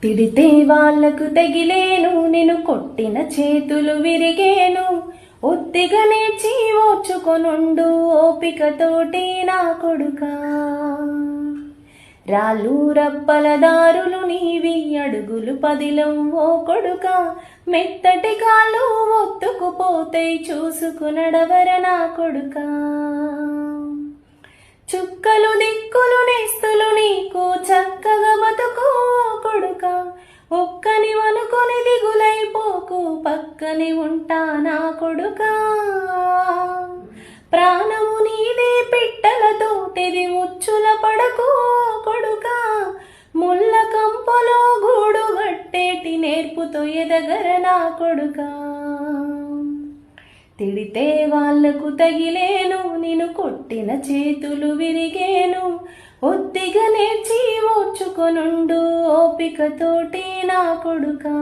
తిడితే వాళ్లకు తగిలేను, నిన్ను కొట్టిన చేతులు విరిగేను. ఒత్తిగా నేర్చి ఓర్చుకొనుండు ఓపికతోటి నా కొడుకా. రాళ్ళు రప్పల దారులు నీవి, అడుగులు పదిలం ఓ కొడుకా. మెత్తటి కాళ్ళు ఒత్తుకుపోతే చూసుకునడవర నా కొడుకా. చుక్కలు దిక్కులు నేస్తులు నీకు చక్కగా బతుకు కొడుకా. ఒక్కని వనుకొని దిగులైపోకు, పక్కని ఉంటా నా కొడుకా. ప్రాణము నీదే పిట్టలతోటిది ముచ్చుల పడకు కొడుకా. ముళ్ళ కంపలో గూడు గట్టేటి నేర్పుతో ఎదగర నా కొడుకా. తిడితే వాళ్లకు తగిలేను, నిన్ను కొట్టిన చేతులు విరిగేను. ఒత్తిగా నేర్చి ఓర్చుకొనుండు ఓపికతోటి నా కొడుకా.